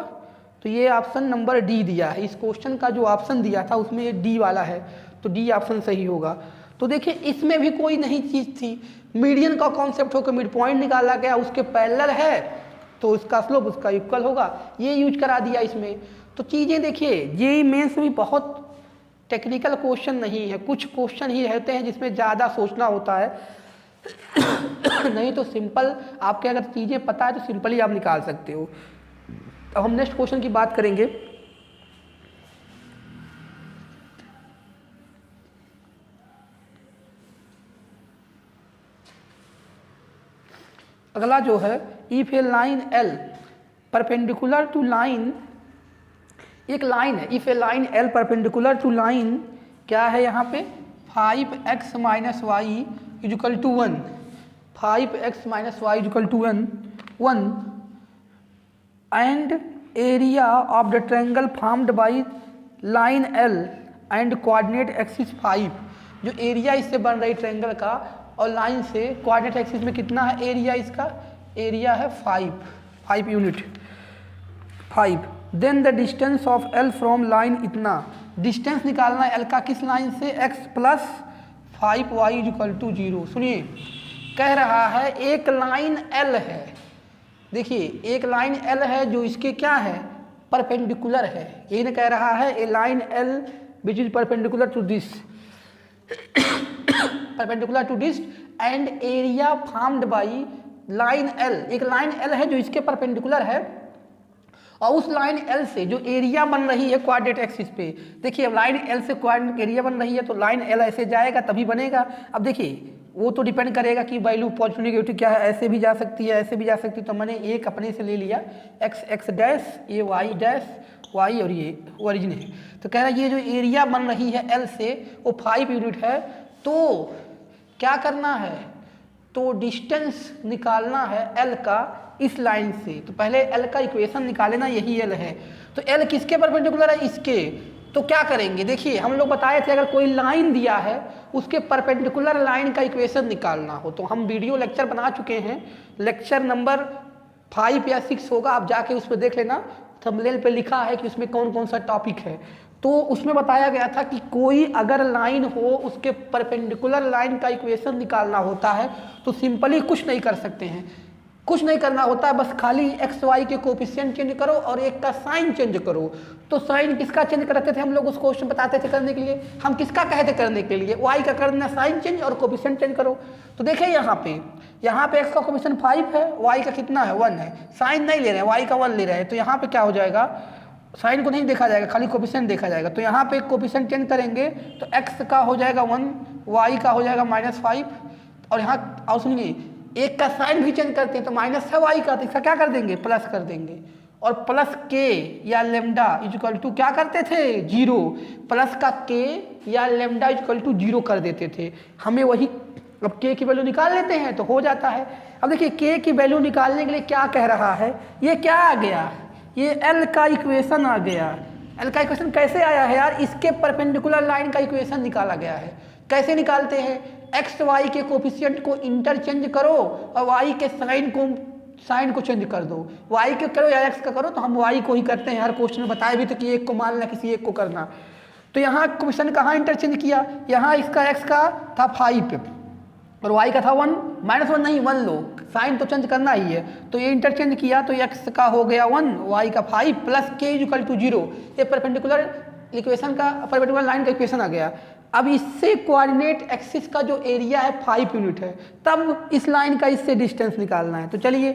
तो ये ऑप्शन नंबर डी दिया है, इस क्वेश्चन का जो ऑप्शन दिया था उसमें ये डी वाला है, तो डी ऑप्शन सही होगा। तो देखिए इसमें भी कोई नई चीज़ थी, मीडियन का कॉन्सेप्ट होकर मिड पॉइंट निकाला गया, उसके पैरेलल है तो उसका स्लोप उसका इक्वल होगा, ये यूज करा दिया इसमें। तो चीज़ें देखिए, ये मेंस भी बहुत टेक्निकल क्वेश्चन नहीं है, कुछ क्वेश्चन ही रहते हैं जिसमें ज़्यादा सोचना होता है नहीं तो सिंपल आपके अगर चीज़ें पता है तो सिंपल ही आप निकाल सकते हो। अब हम नेक्स्ट क्वेश्चन की बात करेंगे। अगला जो है, if a line L perpendicular to line, एक लाइन है, if a line L perpendicular to line क्या है यहाँ पे 5x - y = 1, 5x - y = 1 and area of the triangle formed by line L and coordinate axis 5, जो एरिया इससे बन रही ट्रायंगल का और लाइन से कोऑर्डिनेट एक्सिस में कितना है एरिया, इसका एरिया है 5 unit 5। Then the distance of L from line, इतना डिस्टेंस निकालना है L का किस लाइन से, x + 5y = 0। सुनिए, कह रहा है एक लाइन L है, देखिए एक लाइन L है जो इसके क्या है परपेंडिकुलर है, यही ना कह रहा है, a line L which is perpendicular to this perpendicular to this and area formed by line L, एक लाइन L है जो इसके परपेंडिकुलर है और उस लाइन L से जो एरिया बन रही है कोऑर्डिनेट एक्सिस पे, देखिए अब लाइन L से कोऑर्डिनेट एरिया बन रही है तो लाइन L ऐसे जाएगा तभी बनेगा। अब देखिए वो तो डिपेंड करेगा कि वैल्यू पॉजिटिव नेगेटिव क्या है, ऐसे भी जा सकती है ऐसे भी जा सकती है, तो मैंने एक अपने से ले लिया x डैश, ये y डैश y और ये ओरिजिन है। तो कह रहा है ये जो एरिया बन रही है L से वो 5 यूनिट है, तो क्या करना है, तो डिस्टेंस निकालना है L का इस लाइन से। तो पहले L का इक्वेशन निकाले ना, यही L है, तो L किसके परपेंडिकुलर है, इसके। तो क्या करेंगे, देखिए हम लोग बताए थे अगर कोई लाइन दिया है उसके परपेंडिकुलर लाइन का इक्वेशन निकालना हो तो हम वीडियो लेक्चर बना चुके हैं, लेक्चर नंबर 5 या 6 होगा, आप जाके उस पर देख लेना, थंबनेल पे लिखा है कि उसमें कौन कौन सा टॉपिक है। तो उसमें बताया गया था कि कोई अगर लाइन हो उसके परपेंडिकुलर लाइन का इक्वेशन निकालना होता है तो सिंपली कुछ नहीं कर सकते हैं, कुछ नहीं करना होता है, बस खाली एक्स वाई के कोफिशिएंट चेंज करो और एक का साइन चेंज करो। तो साइन किसका चेंज करते थे हम लोग, उस क्वेश्चन बताते थे करने के लिए, हम किसका कहते करने के लिए, वाई का करना साइन चेंज और कोफिशिएंट चेंज करो। तो देखिए यहाँ पे एक्स का कोफिशिएंट 5 है, वाई का कितना है 1 है, साइन नहीं ले रहे हैं, वाई का 1 ले रहे हैं, तो यहाँ पे क्या हो जाएगा, साइन को नहीं देखा जाएगा, खाली कोफिशिएंट देखा जाएगा। तो यहाँ पे कोफिशिएंट चेंज करेंगे तो एक्स का हो जाएगा 1, वाई का हो जाएगा -5, और यहाँ और सुनिए एक का साइन भी चेंज करते हैं तो माइनस है वाई का, तो इसका क्या कर देंगे, प्लस कर देंगे, और प्लस के या लेमडा इक्वल टू क्या करते थे 0, प्लस का के या लेमडा इक्वल टू 0 कर देते थे। हमें वही अब के की वैल्यू निकाल लेते हैं तो हो जाता है। अब देखिए के की वैल्यू निकालने के लिए क्या कह रहा है, ये क्या आ गया, ये एल का इक्वेशन आ गया। एल का इक्वेशन कैसे आया है यार, इसके परपेंडिकुलर लाइन का इक्वेशन निकाला गया है। कैसे निकालते हैं? एक्स वाई के कोफिशिएंट को इंटरचेंज करो और वाई के साइन को चेंज कर दो। वाई के करो या एक्स का करो, तो हम वाई को ही करते हैं। हर क्वेश्चन में बताया भी तो कि एक को मानना, किसी एक को करना। तो यहाँ क्वेश्चन कहाँ इंटरचेंज किया? यहाँ इसका एक्स का था 5 और वाई का था 1, -1 नहीं 1 लो, साइन तो चेंज करना ही है। तो ये इंटरचेंज किया तो एक्स का हो गया 1, वाई का 5 प्लस के इक्वल टू 0। ये परपेंडिकुलर इक्वेशन का, परपेंडिकुलर लाइन का इक्वेशन आ गया। अब इससे कोऑर्डिनेट एक्सिस का जो एरिया है 5 यूनिट है, तब इस लाइन का इससे डिस्टेंस निकालना है। तो चलिए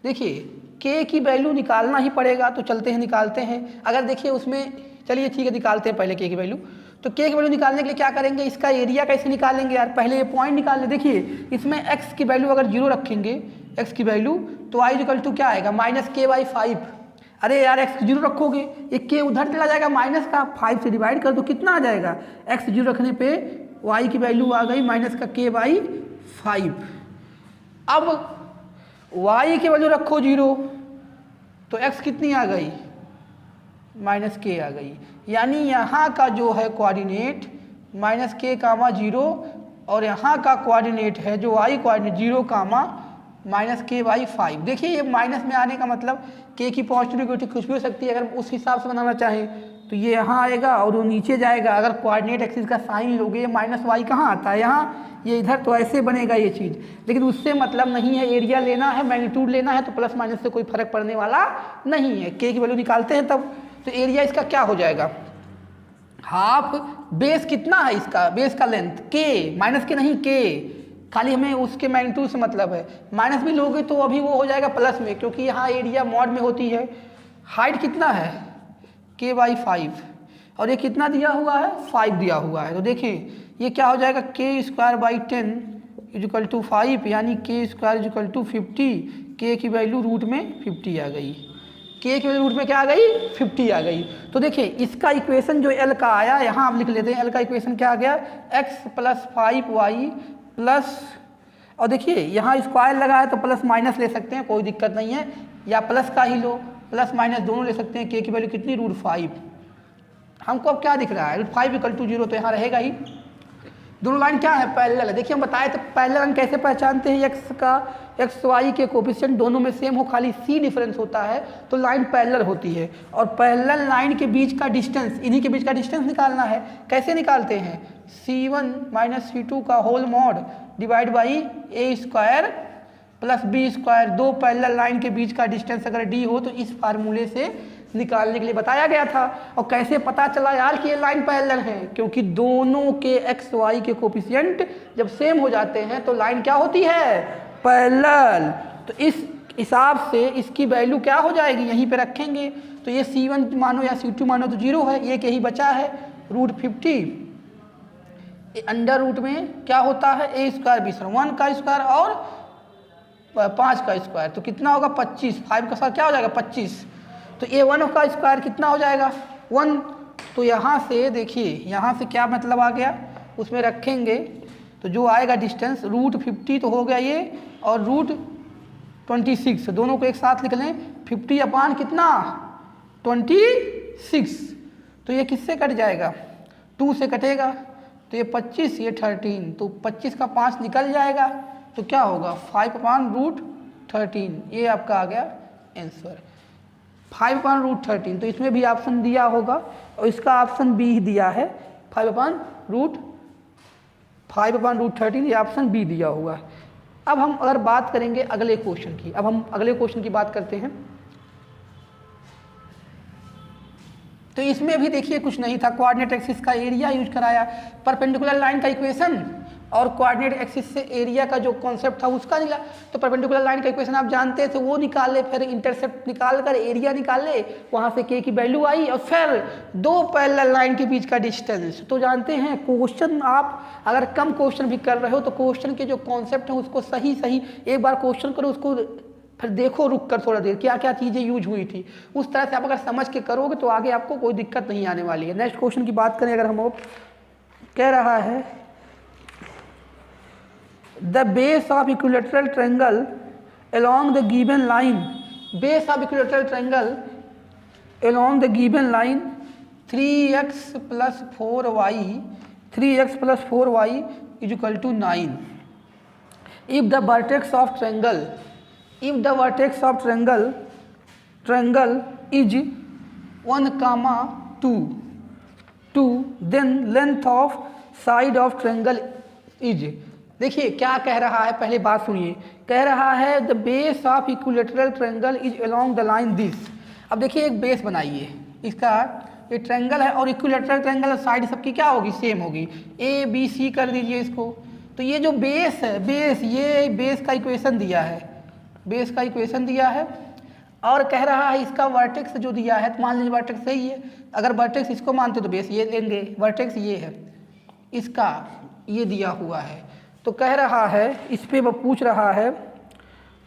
देखिए के की वैल्यू निकालना ही पड़ेगा, तो चलते हैं निकालते हैं। अगर देखिए उसमें, चलिए ठीक है निकालते हैं पहले के की वैल्यू। तो के की वैल्यू निकालने के लिए क्या करेंगे? इसका एरिया कैसे निकालेंगे यार? पहले ये पॉइंट निकाल ले। देखिए इसमें x की वैल्यू अगर 0 रखेंगे, x की वैल्यू, तो y इक्वल टू क्या आएगा? -k/5। अरे यार x 0 रखोगे, ये k उधर चला जाएगा, माइनस का 5 से डिवाइड कर दो, कितना आ जाएगा? x 0 रखने पे y की वैल्यू आ गई -k/5। अब y की वैल्यू रखो 0, तो x कितनी आ गई? -k आ गई। यानी यहाँ का जो है कोऑर्डिनेट -k, 0 और यहाँ का कोऑर्डिनेट है जो y कोऑर्डिनेट 0, -k/5। देखिए ये माइनस में आने का मतलब k की पॉजिटिव नेगेटिव कुछ भी हो सकती है। अगर उस हिसाब से बनाना चाहें तो ये यहाँ आएगा और वो नीचे जाएगा। अगर कोऑर्डिनेट एक्सिस का साइन लोगे, ये -y कहाँ आता है? यहाँ, ये इधर, तो ऐसे बनेगा ये चीज़। लेकिन उससे मतलब नहीं है, एरिया लेना है, मैग्नीट्यूड लेना है, तो प्लस माइनस से कोई फर्क पड़ने वाला नहीं है। k की वैल्यू निकालते हैं तब, तो एरिया इसका क्या हो जाएगा? हाफ बेस कितना है इसका? बेस का लेंथ k, माइनस के नहीं k, खाली हमें उसके मैग्नीट्यूड से मतलब है। माइनस भी लोगे तो अभी वो हो जाएगा प्लस में, क्योंकि यहाँ एरिया मॉड में होती है। हाइट कितना है? k/5 और ये कितना दिया हुआ है? 5 दिया हुआ है। तो देखें ये क्या हो जाएगा? k²/10 इक्वल टू 5, यानी k² इक्वल टू 50। k की वैल्यू रूट में 50 आ गई। k की वैल्यू रूट में क्या आ गई? 50 आ गई। तो देखिए इसका इक्वेशन जो l का आया, यहाँ आप लिख लेते हैं l का इक्वेशन क्या आ गया? x + 5y प्लस, और देखिए यहाँ स्क्वायर लगा है तो प्लस माइनस ले सकते हैं, कोई दिक्कत नहीं है, या प्लस का ही लो, प्लस माइनस दोनों ले सकते हैं। k की वैल्यू कितनी? √5। हमको अब क्या दिख रहा है? √5 = 0, तो यहाँ रहेगा ही। दोनों लाइन क्या है? पैरेलल है। देखिए हम बताए थे पैरेलल लाइन कैसे पहचानते हैं? एक्स वाई के कोफिशिएंट दोनों में सेम हो, खाली c डिफरेंस होता है तो लाइन पैरेलल होती है। और पैरेलल लाइन के बीच का डिस्टेंस, इन्हीं के बीच का डिस्टेंस निकालना है। कैसे निकालते हैं? c1 - c2 का whole mod divide by a² + b²। दो पैरेलल लाइन के बीच का डिस्टेंस अगर d हो तो इस फार्मूले से निकालने के लिए बताया गया था। और कैसे पता चला यार कि ये लाइन पैरेलल है? क्योंकि दोनों के एक्स वाई के कोफिशिएंट जब सेम हो जाते हैं तो लाइन क्या होती है? पैरेलल। तो इस हिसाब से इसकी वैल्यू क्या हो जाएगी? यहीं पे रखेंगे। तो ये c1 मानो या c2 मानो तो 0 है, ये यही बचा है √50। अंडर रूट में क्या होता है? a² b² 1 का स्क्वायर और 5 का स्क्वायर, तो कितना होगा? 25। 5 का स्क्वायर क्या हो जाएगा? 25। तो a1 का स्क्वायर कितना हो जाएगा? 1। तो यहाँ से देखिए, यहाँ से क्या मतलब आ गया? उसमें रखेंगे तो जो आएगा डिस्टेंस √50 तो हो गया ये, और √26, दोनों को एक साथ लिख लें। 50 अपान कितना? 26। तो ये किससे कट जाएगा? 2 से कटेगा, तो ये 25, ये 13, तो 25 का 5 निकल जाएगा, तो क्या होगा? 5/√13। ये आपका आ गया आंसर, 5/√13। तो इसमें भी ऑप्शन दिया होगा और इसका ऑप्शन बी ही दिया है, 5/√13, ये ऑप्शन बी दिया हुआ है। अब हम अगर बात करेंगे अगले क्वेश्चन की, अब हम अगले क्वेश्चन की बात करते हैं। तो इसमें भी देखिए कुछ नहीं था, कोऑर्डिनेट एक्सिस का एरिया यूज कराया, परपेंडिकुलर लाइन का इक्वेशन और कोऑर्डिनेट एक्सिस से एरिया का जो कॉन्सेप्ट था उसका निकाला। तो परपेंडिकुलर लाइन का इक्वेशन आप जानते थे, वो निकाले, फिर इंटरसेप्ट निकाल कर एरिया निकाले, वहाँ से के की वैल्यू आई, और फिर दो पैरेलल लाइन के बीच का डिस्टेंस। तो जानते हैं क्वेश्चन, आप अगर कम क्वेश्चन भी कर रहे हो तो क्वेश्चन के जो कॉन्सेप्ट है उसको सही एक बार क्वेश्चन करो, उसको फिर देखो रुक कर थोड़ा देर क्या क्या चीज़ें यूज हुई थी, उस तरह से आप अगर समझ के करोगे तो आगे आपको कोई दिक्कत नहीं आने वाली है। नेक्स्ट क्वेश्चन की बात करें अगर हम, कह रहा है the base of equilateral triangle along the given line, base of equilateral triangle along the given line 3x + 4y 3x plus 4y is equal to 9। If the vertex of triangle triangle is 1,2 then length of side of triangle is. देखिए क्या कह रहा है, पहले बात सुनिए। कह रहा है the base of equilateral triangle is along the line this. अब देखिए एक बेस बनाइए, इसका ये ट्रायंगल है और इक्विलेटरल ट्रायंगल साइड सबकी क्या होगी, सेम होगी। ए बी सी कर दीजिए इसको। तो ये जो बेस है, ये बेस का इक्वेशन दिया है, और कह रहा है इसका वर्टेक्स जो दिया है, तो मान लीजिए वर्टेक्स सही है। अगर वर्टेक्स इसको मानते तो बेस ये लेंगे, वर्टेक्स ये है, इसका ये दिया हुआ है। तो कह रहा है, इस पे वो पूछ रहा है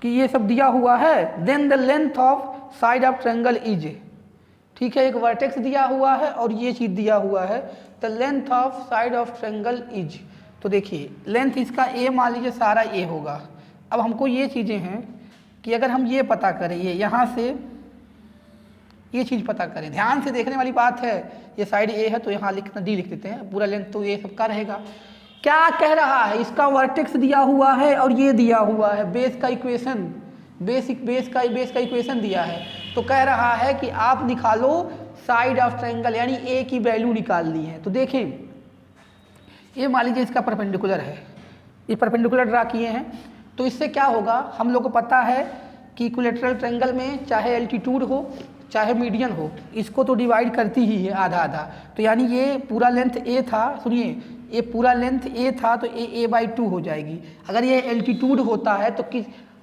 कि ये सब दिया हुआ है, then the length of side of triangle is. ठीक है, एक वर्टेक्स दिया हुआ है और ये चीज़ दिया हुआ है, the length of side of triangle is. तो देखिए लेंथ इसका ए मान लीजिए सारा ए होगा। अब हमको ये चीज़ें हैं कि अगर हम ये पता करें, ये यहाँ से ये चीज़ पता करें, ध्यान से देखने वाली बात है। ये साइड ए है तो यहाँ डी लिख देते हैं, पूरा लेंथ तो ये सबका रहेगा। क्या कह रहा है, इसका वर्टेक्स दिया हुआ है और ये दिया हुआ है, बेस का इक्वेशन दिया है। तो कह रहा है कि आप निकालो साइड ऑफ ट्रायंगल, यानी ए की वैल्यू निकालनी है। तो देखें, ये मान लीजिए इसका परपेंडिकुलर है, ये परपेंडिकुलर ड्रा किए हैं। तो इससे क्या होगा, हम लोग को पता है कि इक्विलेटरल ट्रायंगल में चाहे एल्टीट्यूड हो चाहे मीडियन हो, इसको तो डिवाइड करती ही है आधा आधा। तो यानी ये पूरा लेंथ ए था, सुनिए ये पूरा लेंथ ए था तो ए बाई 2 हो जाएगी। अगर ये एल्टीट्यूड होता है तो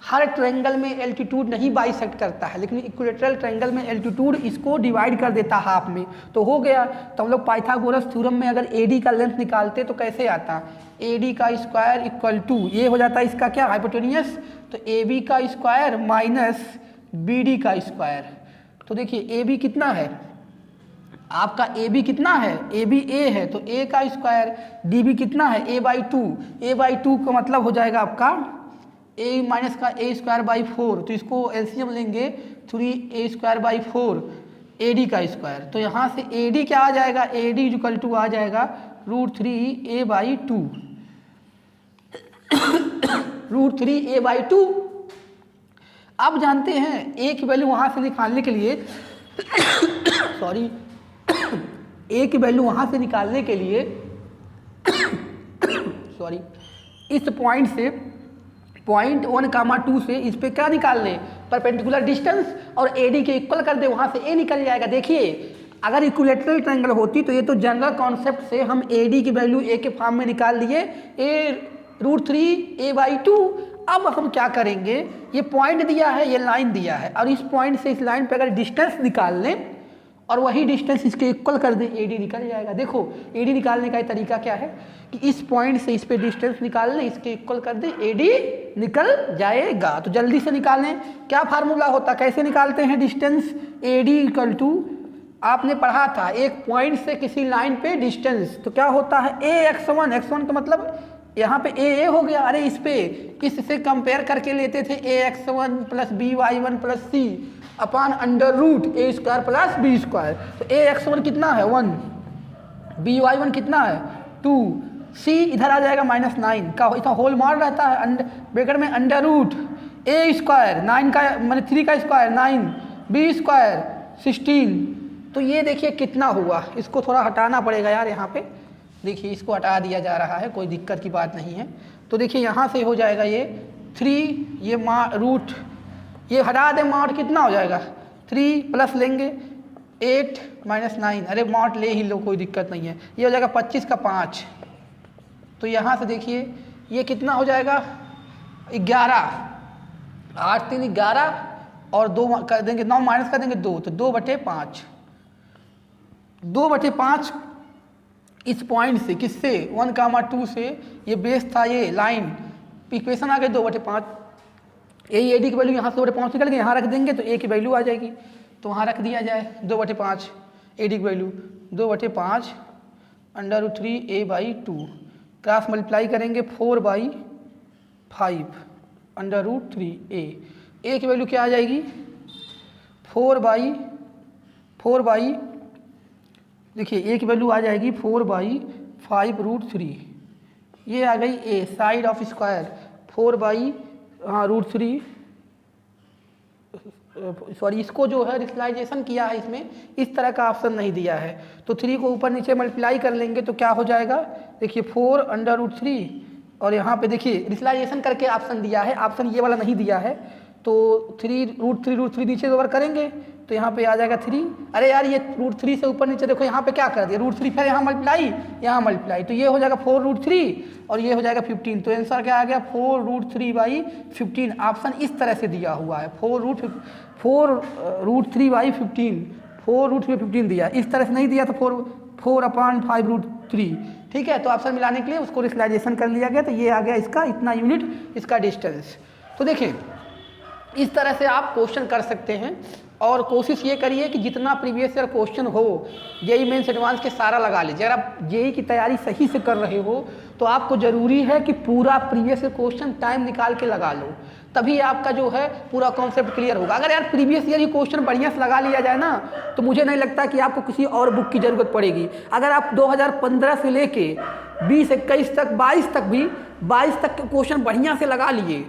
हर ट्रायंगल में एल्टीट्यूड नहीं बाइसेक्ट करता है, लेकिन इक्विलेटरल ट्रायंगल में एल्टीट्यूड इसको डिवाइड कर देता हाफ में, तो हो गया। तो हम लोग पाइथागोरस थ्योरम में अगर AD का लेंथ निकालते तो कैसे आता, AD का स्क्वायर इक्वल टू ये हो जाता है इसका क्या, हाइपोटेनियस, तो AB का स्क्वायर माइनस BD का स्क्वायर। तो देखिए AB कितना है आपका, AB कितना है, AB A है तो A का स्क्वायर, DB कितना है A बाई 2 का मतलब हो जाएगा आपका A माइनस का A स्क्वायर बाई 4। तो इसको एलसीएम लेंगे 3A स्क्वायर बाई 4 AD का स्क्वायर। तो यहाँ से AD क्या आ जाएगा, AD इक्वल टू आ जाएगा √3A बाई 2 √3A बाई 2। अब जानते हैं A की वैल्यू वहाँ से निकालने के लिए सॉरी A की वैल्यू वहाँ से निकालने के लिए सॉरी इस पॉइंट से पॉइंट 1,2 से इस पे क्या निकाल लें, परपेंडिकुलर डिस्टेंस, और AD के इक्वल कर दे, वहाँ से A निकल जाएगा। देखिए अगर इक्विलेटरल ट्रायंगल होती तो ये तो जनरल कॉन्सेप्ट से हम AD की वैल्यू A के फॉर्म में निकाल लिए, √3A बाई 2। अब हम क्या करेंगे, ये पॉइंट दिया है, ये लाइन दिया है, और इस पॉइंट से इस लाइन पे अगर डिस्टेंस निकाल लें और वही डिस्टेंस इसके इक्वल कर दें, AD निकल जाएगा। देखो AD निकालने का तरीका क्या है कि इस पॉइंट से इस पे डिस्टेंस निकाल लें, इसके इक्वल कर दें, AD निकल जाएगा। तो जल्दी से निकालें, क्या फार्मूला होता, कैसे निकालते हैं डिस्टेंस, AD इक्वल टू, आपने पढ़ा था एक पॉइंट से किसी लाइन पे डिस्टेंस, तो क्या होता है AX1 का मतलब यहाँ पे A हो गया। अरे इस पे इससे कंपेयर करके लेते थे AX1 plus BY1 plus C upon √A square plus B square. तो AX1 कितना है 1, BY1 कितना है 2, C इधर आ जाएगा -9 का, इसका होल मार रहता है ब्रैकेट में √A स्क्वायर 9 का मतलब 3 का स्क्वायर 9, B स्क्वायर 16। तो ये देखिए कितना हुआ, इसको थोड़ा हटाना पड़ेगा यार, यहाँ पे देखिए इसको हटा दिया जा रहा है, कोई दिक्कत की बात नहीं है। तो देखिए यहाँ से हो जाएगा ये 3, ये रूट ये हटा दें, मॉड कितना हो जाएगा 3 प्लस लेंगे 8 माइनस 9, अरे मॉड ले ही लो कोई दिक्कत नहीं है, ये हो जाएगा 25 का 5। तो यहाँ से देखिए ये कितना हो जाएगा 11, 8 3 11 और 2 कर देंगे 9 माइनस कर देंगे 2, तो 2/5 2/5 इस पॉइंट से, किससे 1,2 से, ये बेस था ये लाइन, इक्वेशन आ गई 2/5। यही AD की वैल्यू यहाँ से 2/5 निकल गई, यहाँ रख देंगे तो A की वैल्यू आ जाएगी, तो वहाँ रख दिया जाए 2/5 AD की value 2/5 √3A by 2, cross multiply करेंगे 4/5 √3A। A की वैल्यू क्या आ जाएगी 4 बाई देखिए A की वैल्यू आ जाएगी 4/5 5√3, ये आ गई ए साइड ऑफ स्क्वायर 4 हाँ √3, सॉरी इसको जो है रिसलाइजेशन किया है इसमें, इस तरह का ऑप्शन नहीं दिया है। तो 3 को ऊपर नीचे मल्टीप्लाई कर लेंगे तो क्या हो जाएगा, देखिए 4√3 और यहाँ पे देखिए रिसलाइजेशन करके ऑप्शन दिया है, ऑप्शन ये वाला नहीं दिया है। तो 3√3 नीचे ओवर करेंगे तो यहाँ पे आ जाएगा 3। अरे यार ये √3 से ऊपर नीचे देखो यहाँ पे क्या कर दिया, √3 फिर यहाँ मल्टीप्लाई, तो ये हो जाएगा 4√3 और ये हो जाएगा 15। तो आंसर क्या आ गया 4√3/15। ऑप्शन इस तरह से दिया हुआ है 4√3/15, 4√3/15 दिया, इस तरह से नहीं दिया तो 4/5√3। ठीक है, तो ऑप्शन मिलाने के लिए उसको रिसलाइजेशन कर लिया गया, तो ये आ गया इसका इतना यूनिट, इसका डिस्टेंस। तो देखिए इस तरह से आप क्वेश्चन कर सकते हैं और कोशिश ये करिए कि जितना प्रीवियस ईयर क्वेश्चन हो जेईई मेंस एडवांस के सारा लगा लीजिए। अगर आप जेईई की तैयारी सही से कर रहे हो तो आपको ज़रूरी है कि पूरा प्रीवियस ईयर क्वेश्चन टाइम निकाल के लगा लो, तभी आपका जो है पूरा कॉन्सेप्ट क्लियर होगा। अगर यार प्रीवियस ईयर ही क्वेश्चन बढ़िया से लगा लिया जाए ना तो मुझे नहीं लगता कि आपको किसी और बुक की ज़रूरत पड़ेगी। अगर आप 2015 से लेके 20, 21 तक, 22 तक भी 22 तक के क्वेश्चन बढ़िया से लगा लिए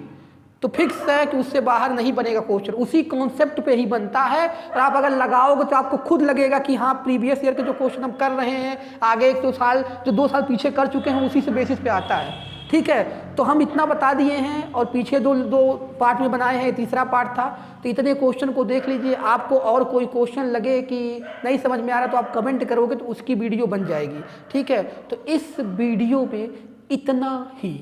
तो फिक्स है कि उससे बाहर नहीं बनेगा क्वेश्चन, उसी कॉन्सेप्ट पे ही बनता है। और आप अगर लगाओगे तो आपको खुद लगेगा कि हाँ प्रीवियस ईयर के जो क्वेश्चन हम कर रहे हैं आगे 1-2 साल जो 2 साल पीछे कर चुके हैं उसी से बेसिस पे आता है। ठीक है, तो हम इतना बता दिए हैं और पीछे दो पार्ट में बनाए हैं, तीसरा पार्ट था। तो इतने क्वेश्चन को देख लीजिए, आपको और कोई क्वेश्चन लगे कि नहीं समझ में आ रहा तो आप कमेंट करोगे तो उसकी वीडियो बन जाएगी। ठीक है, तो इस वीडियो में इतना ही।